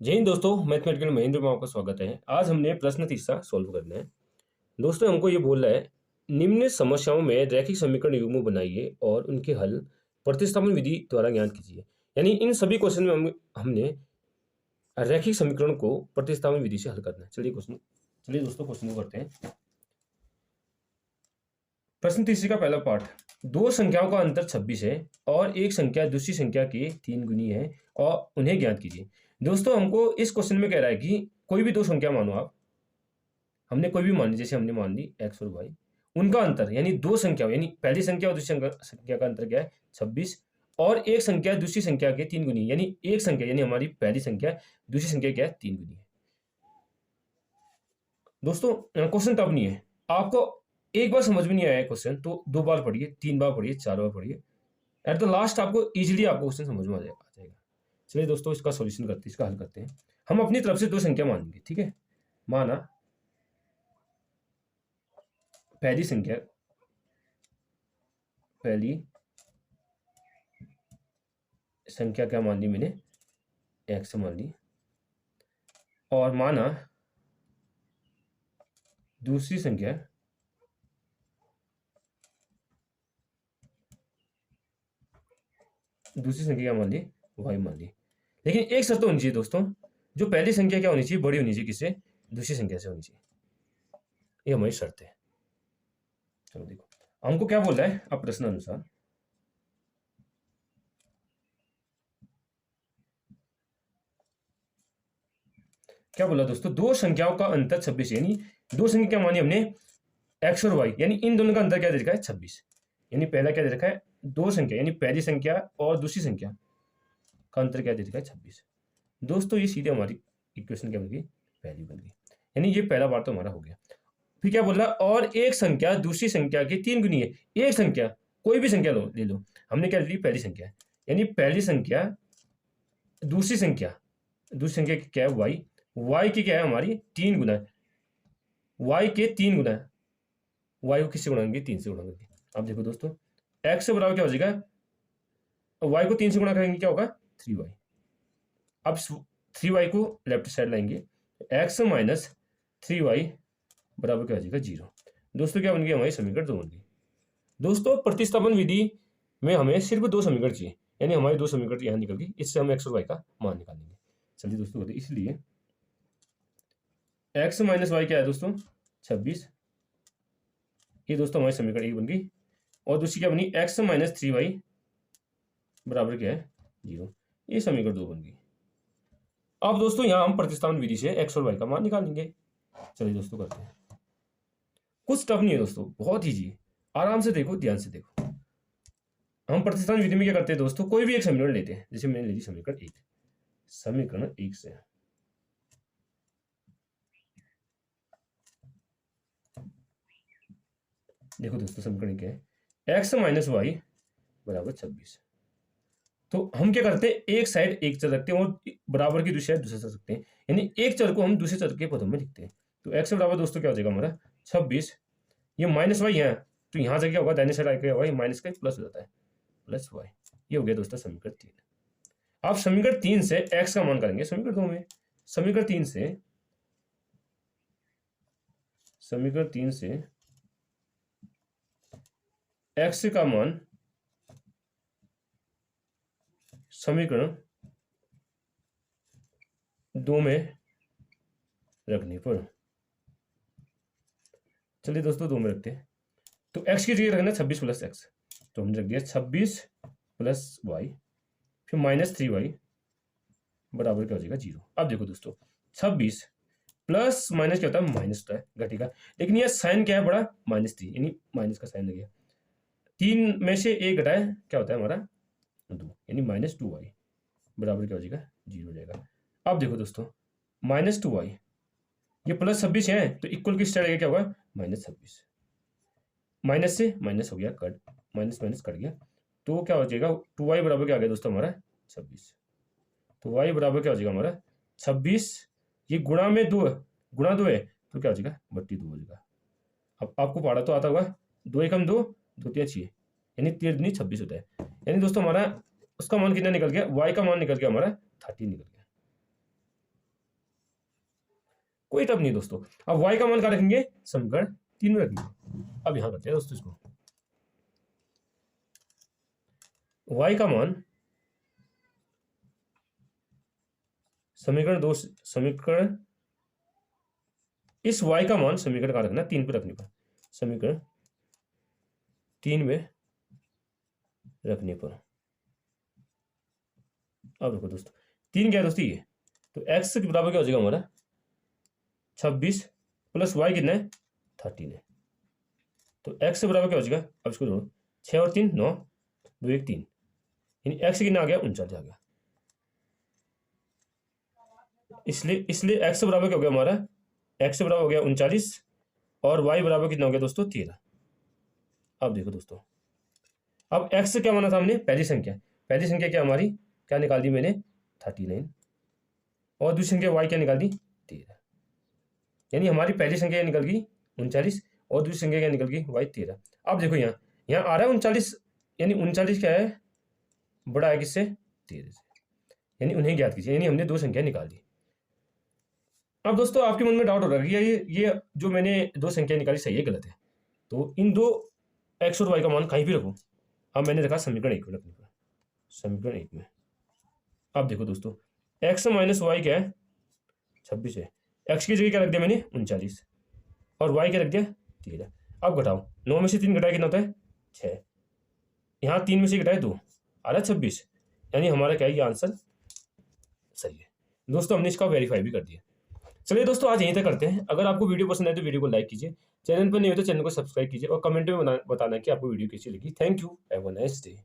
जय हिंद दोस्तों, मैथमेटिकल महेंद्र में आपका स्वागत है। आज हमने प्रश्न तीसरा सॉल्व करना है। दोस्तों हमको ये बोल रहा है, निम्न समस्याओं में रैखिक समीकरण युग्म बनाइए और उनके हल प्रतिस्थापन विधि द्वारा ज्ञात कीजिए। यानी इन सभी क्वेश्चन में हमने रैखिक समीकरण को प्रतिस्थापन विधि से हल करना है। चलिए दोस्तों क्वेश्चन को करते हैं। प्रश्न तीसरे का पहला पार्ट, दो संख्याओं का अंतर 26 है और एक संख्या दूसरी संख्या के 3 गुनी है और उन्हें ज्ञात कीजिए। दोस्तों हमको इस क्वेश्चन में कह रहा है कि कोई भी दो संख्या मानो आप, हमने कोई भी मान ली, जैसे हमने मान ली x और y, उनका अंतर यानी दो संख्या यानी पहली संख्या और दूसरी संख्या का अंतर क्या है 26, और एक संख्या दूसरी संख्या के 3 गुनी यानी एक संख्या यानी हमारी पहली संख्या दूसरी संख्या क्या है 3 गुनी है। दोस्तों क्वेश्चन टफ नहीं है, आपको एक बार समझ में नहीं आया क्वेश्चन तो 2 बार पढ़िए, 3 बार पढ़िए, 4 बार पढ़िए, एट द लास्ट आपको इजीली आपको क्वेश्चन समझ में आ जाएगा। चलिए दोस्तों इसका सॉल्यूशन करते हैं, इसका हल करते हैं। हम अपनी तरफ से दो संख्या मान लेंगे, ठीक है। माना पहली संख्या क्या मान ली मैंने, x मान ली, और माना दूसरी संख्या क्या मान ली, y मान ली। लेकिन एक शर्त तो होनी चाहिए दोस्तों, जो पहली संख्या क्या होनी चाहिए, बड़ी होनी चाहिए किससे, दूसरी संख्या से होनी चाहिए। ये हमारी शर्त है। चलो देखो हमको क्या बोल रहा है, अब प्रश्न अनुसार क्या बोला दोस्तों, दो संख्याओं का अंतर 26, यानी दो संख्या क्या मानी हमने, x और y, यानी इन दोनों का अंतर क्या दे रखा है 26। यानी पहला क्या दे रखा है, दो संख्या यानी पहली संख्या और दूसरी संख्या का अंतर क्या दे रखा है 26। दोस्तों ये सीधे हमारी इक्वेशन क्या बन गई, वैल्यू बन गई। यानी ये पहला बार तो हमारा हो गया। फिर क्या बोल रहा है, और एक संख्या दूसरी संख्या की 3 गुनी है। एक संख्या कोई भी संख्या ले लो, हमने क्या ली, पहली संख्या, यानी पहली संख्या दूसरी संख्या की क्या है y की क्या है हमारी 3 गुना है, y के 3 गुना है। y को किससे गुणा करेंगे, 3 से गुणा करेंगे। अब देखो दोस्तों x से बराबर क्या हो जाएगा, y को 3 से गुणा करेंगे क्या होगा 3y। अब 3y को लेफ्ट साइड लाएंगे, x माइनस 3y बराबर क्या हो जाएगा 0। दोस्तों क्या बन गई, हमारी समीकरण 2 बन गई। दोस्तों प्रतिस्थापन विधि में हमें सिर्फ 2 समीकरण चाहिए, यानी हमारी 2 समीकरण यहाँ निकल गई, इससे हम x और y का मान निकालेंगे। चलिए दोस्तों बताइए, इसलिए x माइनस वाई क्या है दोस्तों 26, ये दोस्तों हमारी समीकरण 1 बन गई। और दूसरी क्या बनी, x माइनस 3y बराबर क्या है 0, ये समीकरण 2 बन गई। अब दोस्तों यहाँ हम प्रतिस्थापन विधि से x और y का मान निकालेंगे। चलिए दोस्तों करते हैं, कुछ टफ नहीं है दोस्तों, बहुत ईजी है, आराम से देखो, ध्यान से देखो। हम प्रतिस्थापन विधि में क्या करते हैं दोस्तों, कोई भी एक समीकरण लेते हैं, जैसे मैंने ले ली समीकरण 1 से। देखो दोस्तों समीकरण क्या है, x माइनस वाई बराबर 26। तो हम क्या करते हैं, एक साइड एक चर रखते हैं और बराबर की दूसरी साइड दूसरा चर रखते हैं, यानी एक चर को हम दूसरे चर के पदों में लिखते हैं। तो x बराबर दोस्तों क्या हो जाएगा हमारा 26, ये माइनस वाई है तो यहाँ से क्या होगा, दाहिने साइड आके वाई माइनस का प्लस हो जाता है, प्लस वाई। ये हो गया दोस्तों समीकरण 3। अब समीकरण 3 से x का मान करेंगे समीकरण 2 में। समीकरण 3 से x का मान समीकरण 2 में रखने पर, चलिए दोस्तों 2 में रखते हैं, तो x की जगह रखना 26 प्लस एक्स, तो हमने रख दिया 26 प्लस वाई, फिर माइनस 3y बराबर क्या हो जाएगा 0। अब देखो दोस्तों 26 प्लस माइनस क्या होता है, माइनस होता है, घटेगा, लेकिन यह साइन क्या है बड़ा, -3, यानी माइनस का साइन लग गया। 3 में से 1 घटाए क्या होता है हमारा 2, यानी -2y बराबर क्या हो जाएगा 0 हो जाएगा। अब देखो दोस्तों -2y, ये प्लस 26 है तो इक्वल की स्टाइल क्या होगा -26, माइनस से माइनस हो गया, कट, माइनस माइनस कट गया, तो क्या हो जाएगा 2y बराबर क्या आ गया दोस्तों हमारा 26। तो y बराबर क्या हो जाएगा हमारा 26, ये गुणा में 2 है तो क्या हो जाएगा 32 हो जाएगा। अब आपको पढ़ा तो आता होगा, 2 एकम 2, 2 तिया 6, यानी 13 दूनी 26 होता है। यानी दोस्तों हमारा उसका मान कितना निकल गया, y का मान निकल गया हमारा 30 निकल गया। कोई टर्म नहीं दोस्तों। अब y का मान क्या रखेंगे, समीकरण 3 में रखेंगे। अब यहां करते हैं दोस्तों इसको, y का मान समीकरण इस y का मान समीकरण का रखना 3 पे रखने पर, समीकरण 3 में रखने पर। अब देखो दोस्तों 3 क्या है दोस्तों, ये तो x के बराबर क्या हो जाएगा हमारा 26 प्लस y कितना है 13 है। तो x के बराबर क्या हो जाएगा, अब इसको जोड़ो, 6 और 3 9, 2 1 3, यानी x कितना आ गया 39 आ गया। इसलिए x के बराबर क्या हो गया हमारा, x के बराबर हो गया 39 और y बराबर कितना हो गया दोस्तों 13। अब देखो दोस्तों, अब x क्या माना था हमने, पहली संख्या क्या हमारी, क्या निकाल दी मैंने 39, और दूसरी संख्या y क्या निकाल दी 13, यानी हमारी पहली संख्या निकल गई 39 और दूसरी संख्या क्या निकल गई y 13। अब देखो यहाँ आ रहा है 39, यानी 39 क्या है बड़ा है किससे 13 से, यानी उन्हें ज्ञात कीजिए, यानी हमने 2 संख्या निकाल दी। अब दोस्तों आपके मन में डाउट हो रहा है कि ये जो मैंने 2 संख्या निकाली सही है गलत है, तो इन 2 x और y का मान कहीं भी रखो। अब मैंने रखा समीकरण 1 में रखने पर, समीकरण 1 में। अब देखो दोस्तों x माइनस वाई क्या है 26 है, x की जगह क्या रख दिया मैंने 39 और y क्या रख दिया 13। अब घटाओ, 9 में से 3 घटाए कितना होता है 6, यहाँ 3 में से घटाए 2 आ रहा 26, यानी हमारा क्या है ये आंसर सही है। दोस्तों हमने इसका वेरीफाई भी कर दिया। चलिए दोस्तों आज यहीं तक करते हैं। अगर आपको वीडियो पसंद आए तो वीडियो को लाइक कीजिए, चैनल पर नहीं हो तो चैनल को सब्सक्राइब कीजिए और कमेंट में बताना कि आपको वीडियो कैसी लगी। Thank you, have a nice day.